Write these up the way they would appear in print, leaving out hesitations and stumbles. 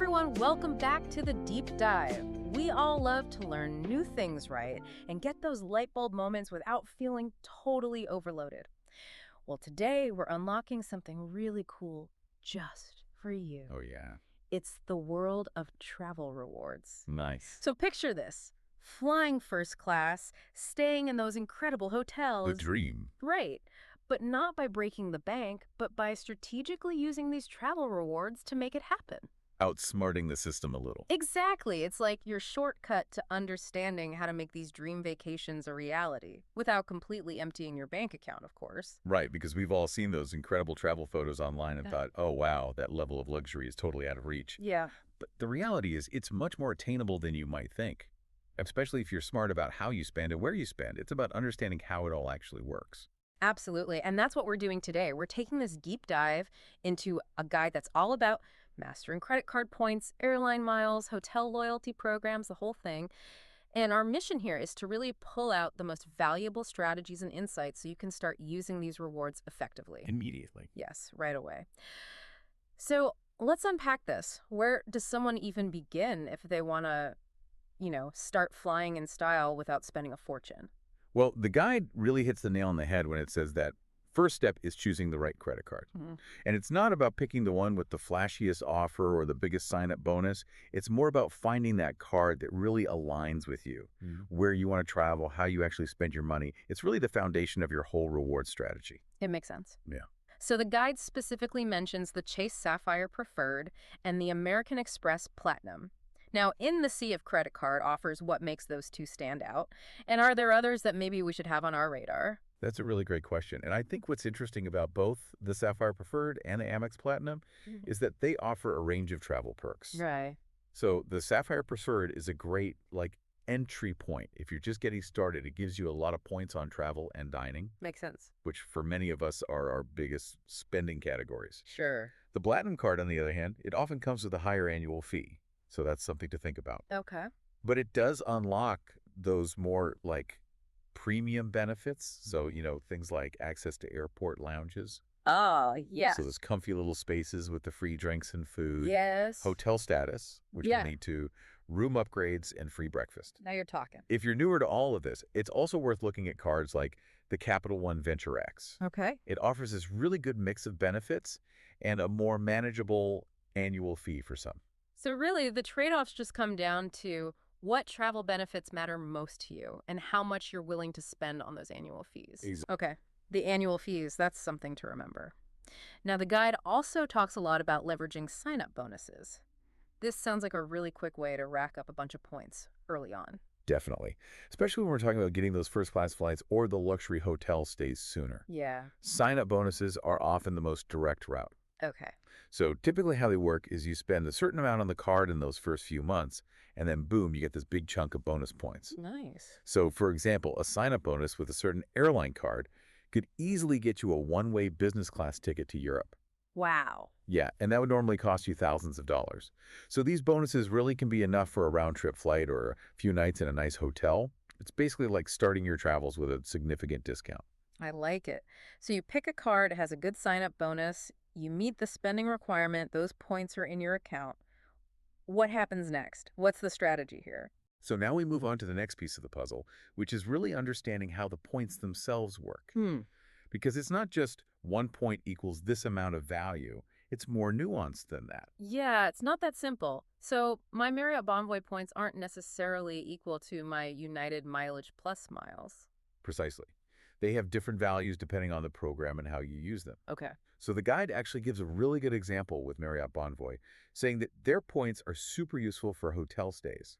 everyone, welcome back to the Deep Dive. We all love to learn new things, right? And get those light bulb moments without feeling totally overloaded. Well, today we're unlocking something really cool just for you. Oh, yeah. It's the world of travel rewards. Nice. So picture this. Flying first class, staying in those incredible The hotels. dream. Right. But not by breaking the bank, but by strategically using these travel rewards to make it happen. Outsmarting the system a little. Exactly. It's like your shortcut to understanding how to make these dream vacations a reality, without completely emptying your bank account, of course. Right, because we've all seen those incredible travel photos online and Yeah. thought, oh, wow, that level of luxury is totally out of reach. Yeah, But the reality is it's much more attainable than you might think, especially if you're smart about how you spend and where you spend. It's about understanding how it all actually works. absolutely. And that's what we're doing today. We're taking this deep dive into a guide that's all about mastering credit card points, airline miles, hotel loyalty programs, the whole thing. And our mission here is to really pull out the most valuable strategies and insights so you can start using these rewards effectively. Immediately. Yes, right away. So let's unpack this. Where does someone even begin if they want to, start flying in style without spending a fortune? Well, the guide really hits the nail on the head when it says that first step is choosing the right credit card. Mhm. And it's not about picking the one with the flashiest offer or the biggest sign-up bonus. It's more about finding that card that really aligns with you, where you want to travel, how you actually spend your money. It's really the foundation of your whole reward strategy. It makes sense. Yeah. So the guide specifically mentions the Chase Sapphire Preferred and the American Express Platinum. Now, in the sea of credit card offers, what makes those two stand out? And are there others that maybe we should have on our radar? That's a really great question. And I think what's interesting about both the Sapphire Preferred and the Amex Platinum Mhm. is that they offer a range of travel perks. Right. So the Sapphire Preferred is a great entry point. If you're just getting started, it gives you a lot of points on travel and dining, Makes sense. which for many of us are our biggest spending categories. Sure. The Platinum card, on the other hand, it often comes with a higher annual fee. So that's something to think about. Okay. But it does unlock those more premium benefits. So, things like access to airport lounges. Oh, yes. So those comfy little spaces with the free drinks and food. Yes. Hotel status, which Yeah. can lead to room upgrades and free breakfast. Now you're talking. If you're newer to all of this, it's also worth looking at cards like the Capital One Venture X. Okay. It offers this really good mix of benefits and a more manageable annual fee for some. So really, the trade-offs just come down to what travel benefits matter most to you and how much you're willing to spend on those annual fees. Okay, the annual fees, that's something to remember. Now, the guide also talks a lot about leveraging sign-up bonuses. This sounds like a really quick way to rack up a bunch of points early on. Definitely. Especially when we're talking about getting those first-class flights or the luxury hotel stays sooner. Yeah, Sign-up bonuses are often the most direct route. okay. So typically how they work is you spend a certain amount on the card in those first few months, and then boom, you get this big chunk of bonus points. Nice. So for example, a sign-up bonus with a certain airline card could easily get you a one-way business class ticket to Europe. Wow. Yeah, and that would normally cost you thousands of dollars. So these bonuses really can be enough for a round-trip flight or a few nights in a nice hotel. It's basically like starting your travels with a significant discount. I like it. So you pick a card, it has a good sign-up bonus, you meet the spending requirement, those points are in your account. What happens next? What's the strategy here? So now we move on to the next piece of the puzzle, which is really understanding how the points themselves work. Because it's not just 1 point equals this amount of value. It's more nuanced than that. Yeah, it's not that simple. So my Marriott Bonvoy points aren't necessarily equal to my United Mileage Plus miles. Precisely. They have different values depending on the program and how you use them. Okay. So the guide actually gives a really good example with Marriott Bonvoy, saying that their points are super useful for hotel stays.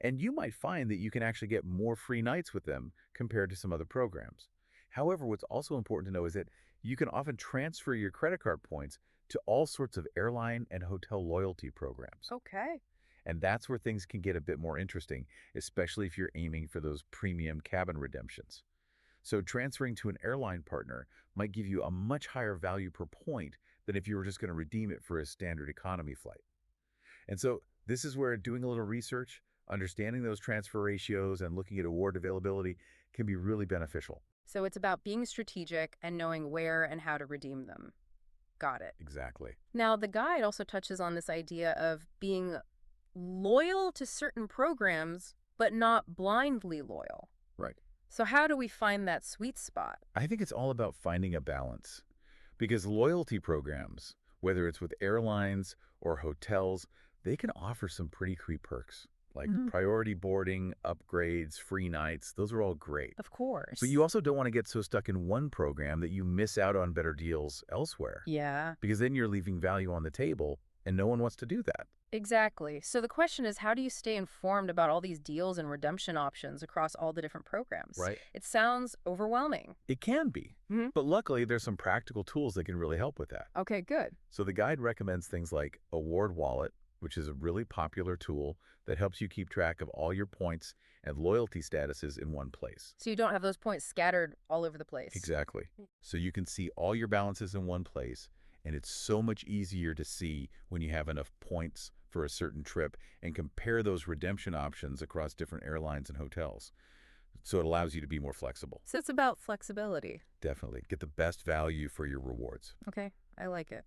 And you might find that you can actually get more free nights with them compared to some other programs. However, what's also important to know is that you can often transfer your credit card points to all sorts of airline and hotel loyalty programs. Okay. And that's where things can get a bit more interesting, especially if you're aiming for those premium cabin redemptions. So transferring to an airline partner might give you a much higher value per point than if you were just going to redeem it for a standard economy flight. And so this is where doing a little research, understanding those transfer ratios, and looking at award availability can be really beneficial. So it's about being strategic and knowing where and how to redeem them. Got it. Exactly. Now, the guide also touches on this idea of being loyal to certain programs, but not blindly loyal. Right. So how do we find that sweet spot? I think it's all about finding a balance because loyalty programs, whether it's with airlines or hotels, they can offer some pretty sweet perks like Mhm. priority boarding, upgrades, free nights. Those are all great. Of course. But you also don't want to get so stuck in one program that you miss out on better deals elsewhere Yeah, because then you're leaving value on the table and no one wants to do that. exactly. So the question is, how do you stay informed about all these deals and redemption options across all the different programs? Right. It sounds overwhelming. It can be, Mhm. but luckily there's some practical tools that can really help with that. Okay, good. So the guide recommends things like Award Wallet, which is a really popular tool that helps you keep track of all your points and loyalty statuses in one place. So you don't have those points scattered all over the place. Exactly. So you can see all your balances in one place, and it's so much easier to see when you have enough points for a certain trip and compare those redemption options across different airlines and hotels. So it allows you to be more flexible. So it's about flexibility. Definitely. Get the best value for your rewards. Okay, I like it.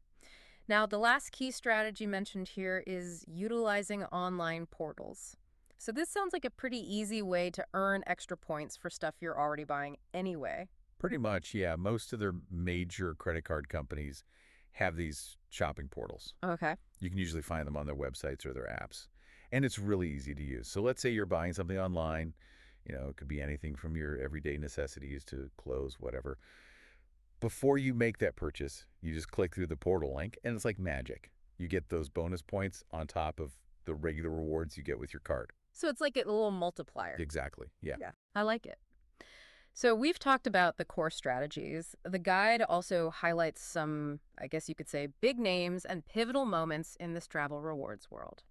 Now, the last key strategy mentioned here is utilizing online portals. So this sounds like a pretty easy way to earn extra points for stuff you're already buying anyway. Pretty much, yeah. Most of their major credit card companies have these shopping portals. Okay. You can usually find them on their websites or their apps. And it's really easy to use. So let's say you're buying something online. It could be anything from your everyday necessities to clothes, whatever. Before you make that purchase, you just click through the portal link, and it's like magic. You get those bonus points on top of the regular rewards you get with your card. So it's like a little multiplier. Exactly. Yeah. Yeah, I like it. So we've talked about the core strategies. The guide also highlights some, I guess you could say, big names and pivotal moments in this travel rewards world.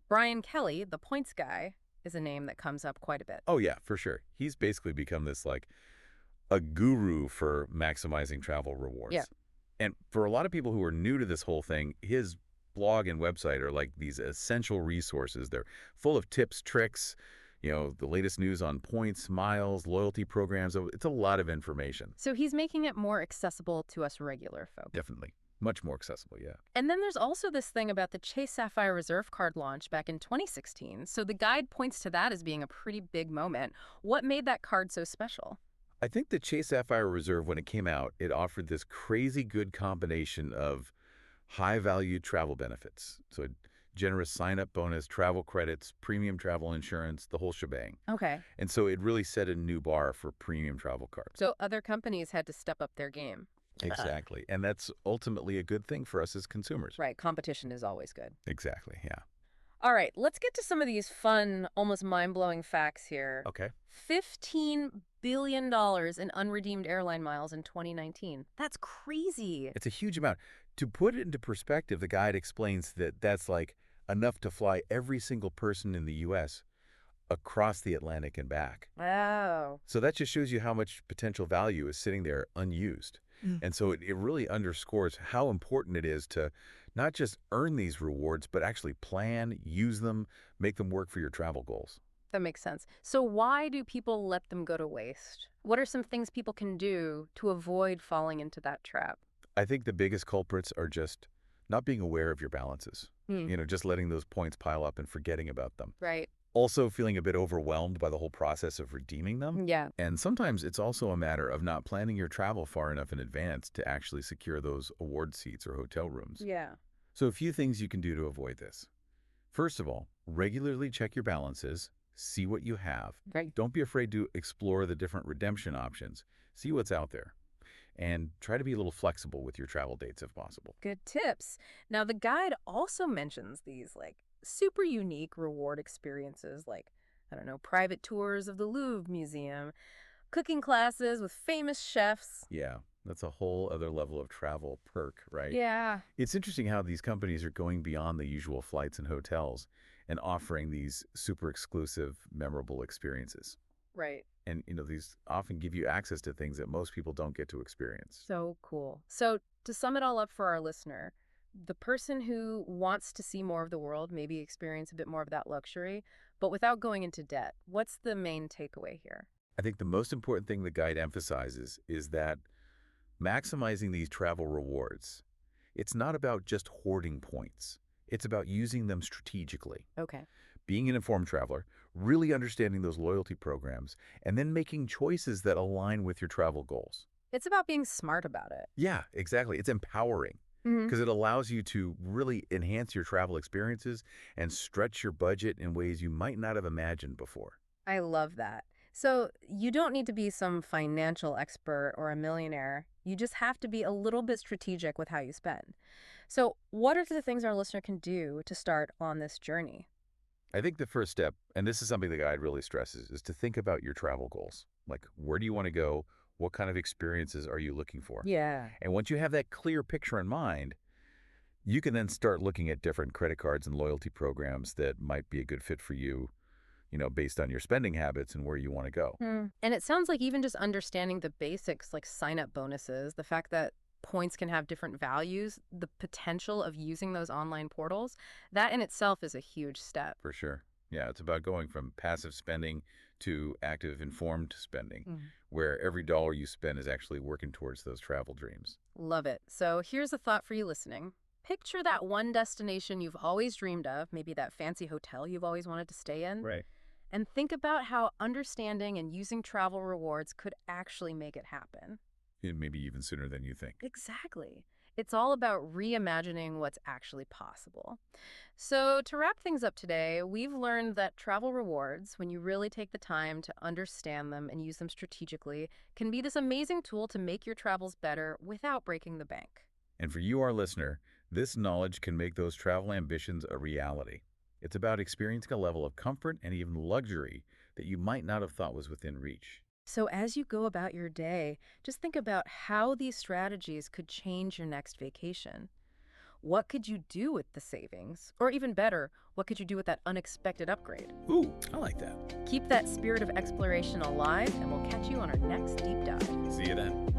Brian Kelly, the points guy, is a name that comes up quite a bit. Oh, yeah, for sure. He's basically become this like a guru for maximizing travel rewards. Yeah. And for a lot of people who are new to this whole thing, his blog and website are like these essential resources. They're full of tips, tricks, the latest news on points, miles, loyalty programs. So it's a lot of information. So he's making it more accessible to us regular folk. Definitely. Much more accessible, yeah. And then there's also this thing about the Chase Sapphire Reserve card launch back in 2016. So the guide points to that as being a pretty big moment. What made that card so special? I think the Chase Sapphire Reserve, when it came out, it offered this crazy good combination of high-value travel benefits. So a generous sign-up bonus, travel credits, premium travel insurance, the whole shebang. Okay. And so it really set a new bar for premium travel cards. So other companies had to step up their game. Exactly. And that's ultimately a good thing for us as consumers. Right. Competition is always good. Exactly, yeah. All right. Let's get to some of these fun, almost mind-blowing facts here. Okay. $15 billion in unredeemed airline miles in 2019. That's crazy. It's a huge amount. To put it into perspective, the guide explains that that's like enough to fly every single person in the U.S. across the Atlantic and back. Wow. So that just shows you how much potential value is sitting there unused. And so it really underscores how important it is to not just earn these rewards, but actually plan, use them, make them work for your travel goals. That makes sense. So why do people let them go to waste? What are some things people can do to avoid falling into that trap? I think the biggest culprits are just not being aware of your balances. Just letting those points pile up and forgetting about them. Right. Also feeling a bit overwhelmed by the whole process of redeeming them. Yeah. And sometimes it's also a matter of not planning your travel far enough in advance to actually secure those award seats or hotel rooms. Yeah. So a few things you can do to avoid this. First of all, regularly check your balances, see what you have. Right. Don't be afraid to explore the different redemption options. See what's out there. And try to be a little flexible with your travel dates if possible. Good tips. Now, the guide also mentions these super unique reward experiences like, I don't know, private tours of the Louvre Museum, cooking classes with famous chefs. Yeah, that's a whole other level of travel perk, right? Yeah. It's interesting how these companies are going beyond the usual flights and hotels and offering these super exclusive, memorable experiences. Right. And, these often give you access to things that most people don't get to experience. So cool. So to sum it all up for our listener, the person who wants to see more of the world, maybe experience a bit more of that luxury, but without going into debt, what's the main takeaway here? I think the most important thing the guide emphasizes is that maximizing these travel rewards It's not about just hoarding points. It's about using them strategically. Okay. Being an informed traveler, really understanding those loyalty programs, and then making choices that align with your travel goals. It's about being smart about it. Yeah, exactly. It's empowering Hmm. because it allows you to really enhance your travel experiences and stretch your budget in ways you might not have imagined before. I love that. So you don't need to be some financial expert or a millionaire. You just have to be a little bit strategic with how you spend. So what are the things our listener can do to start on this journey? I think the first step, and this is something the guide really stresses, is to think about your travel goals. Like, where do you want to go? What kind of experiences are you looking for? Yeah. And once you have that clear picture in mind, you can then start looking at different credit cards and loyalty programs that might be a good fit for you, based on your spending habits and where you want to go. And it sounds like even just understanding the basics like sign-up bonuses, the fact that points can have different values, the potential of using those online portals, that in itself is a huge step. For sure. Yeah, it's about going from passive spending to active, informed spending, Mm. where every dollar you spend is actually working towards those travel dreams. Love it. So here's a thought for you listening. Picture that one destination you've always dreamed of, maybe that fancy hotel you've always wanted to stay in, Right. and think about how understanding and using travel rewards could actually make it happen. And maybe even sooner than you think. Exactly. It's all about reimagining what's actually possible. So, to wrap things up today, we've learned that travel rewards, when you really take the time to understand them and use them strategically, can be this amazing tool to make your travels better without breaking the bank. And for you, our listener, this knowledge can make those travel ambitions a reality. It's about experiencing a level of comfort and even luxury that you might not have thought was within reach. So, as you go about your day, just think about how these strategies could change your next vacation. What could you do with the savings? Or even better, what could you do with that unexpected upgrade? Ooh, I like that. Keep that spirit of exploration alive, and we'll catch you on our next deep dive. See you then.